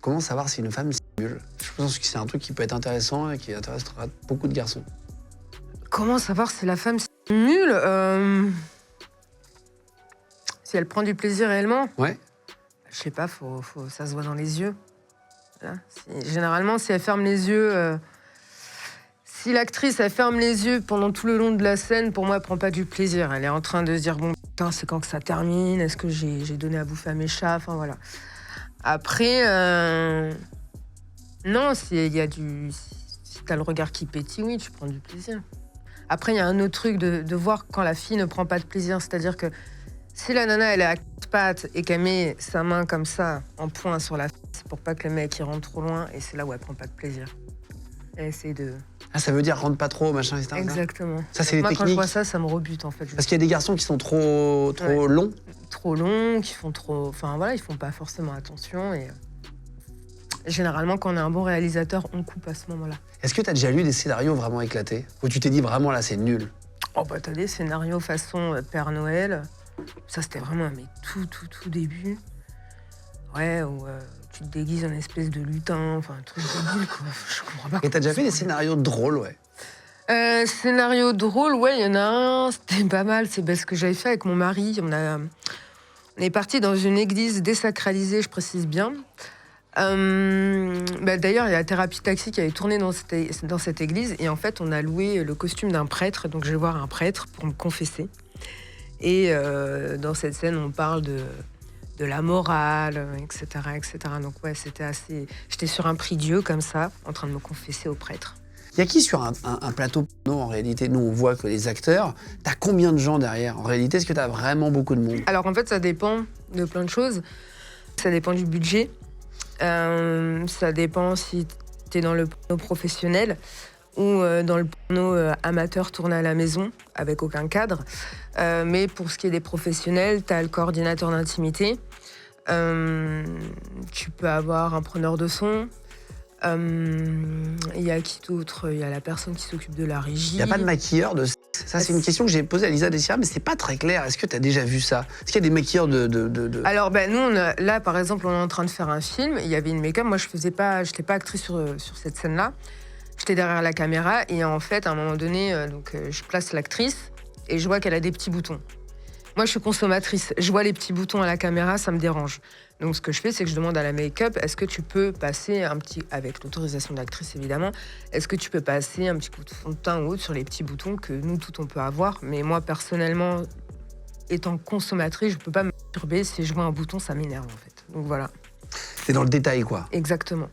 Comment savoir si une femme simule? Je pense que c'est un truc qui peut être intéressant et qui intéressera beaucoup de garçons. Comment savoir si la femme simule si elle prend du plaisir réellement? Ouais. Je sais pas, ça se voit dans les yeux. Voilà. Généralement, si elle ferme les yeux, si l'actrice elle ferme les yeux pendant tout le long de la scène, pour moi, elle prend pas du plaisir. Elle est en train de se dire bon, putain, c'est quand que ça termine? Est-ce que j'ai donné à bouffer à mes chats? Enfin voilà. Après, non, si t'as le regard qui pétille, oui, tu prends du plaisir. Après, il y a un autre truc de voir quand la fille ne prend pas de plaisir, c'est-à-dire que si la nana elle est à quatre pattes et qu'elle met sa main comme ça en poing sur la fesse pour pas que le mec il rentre trop loin, et c'est là où elle prend pas de plaisir. Elle essaie de. Ah, ça veut dire rentre pas trop, machin, etc. Exactement. Ça, c'est les Moi, techniques. quand je vois ça, ça me rebute en fait. Parce qu'il y a des garçons qui sont trop longs. Trop longs, qui font trop. Enfin voilà, ils font pas forcément attention et. Généralement, quand on est un bon réalisateur, on coupe à ce moment-là. Est-ce que tu as déjà lu des scénarios vraiment éclatés? Où tu t'es dit vraiment là, c'est nul? Oh bah t'as des scénarios façon Père Noël. Ça c'était vraiment mais tout début. Ouais, où tu te déguises en espèce de lutin, enfin un truc débile quoi. Je comprends pas. Et t'as déjà fait des scénarios drôles, ouais? Scénario drôle, ouais, il y en a un, c'était pas mal. C'est ce que j'avais fait avec mon mari. On est parti dans une église désacralisée, je précise bien. D'ailleurs, il y a la thérapie taxi qui avait tourné dans cette église. Et en fait, on a loué le costume d'un prêtre. Donc, je vais voir un prêtre pour me confesser. Et dans cette scène, on parle de la morale, etc., etc. Donc, ouais, c'était assez... J'étais sur un prie-dieu, comme ça, en train de me confesser au prêtre. Il y a qui sur un plateau porno, en réalité? Nous, on voit que les acteurs. T'as combien de gens derrière? En réalité, est-ce que t'as vraiment beaucoup de monde? Alors, en fait, ça dépend de plein de choses. Ça dépend du budget. Ça dépend si tu es dans le porno professionnel ou dans le porno amateur tourné à la maison, avec aucun cadre. Mais pour ce qui est des professionnels, tu as le coordinateur d'intimité. Tu peux avoir un preneur de son. Il y a qui d'autre? Il y a la personne qui s'occupe de la régie. Il n'y a pas de maquilleur de... Ça, c'est une question que j'ai posée à Lisa Dessira, mais c'est pas très clair. Est-ce que tu as déjà vu ça? Est-ce qu'il y a des maquilleurs de... Alors, nous, là, par exemple, on est en train de faire un film. Il y avait une make-up. Moi, je n'étais pas actrice sur cette scène-là. J'étais derrière la caméra. Et en fait, à un moment donné, je place l'actrice et je vois qu'elle a des petits boutons. Moi, je suis consommatrice. Je vois les petits boutons à la caméra, ça me dérange. Donc, ce que je fais, c'est que je demande à la make-up, est-ce que tu peux passer avec l'autorisation de l'actrice, évidemment, est-ce que tu peux passer un petit coup de fond de teint ou autre sur les petits boutons que nous, tout, on peut avoir. Mais moi, personnellement, étant consommatrice, je peux pas me perturber. Si je vois un bouton, ça m'énerve, en fait. Donc, voilà. C'est dans le détail, quoi. Exactement.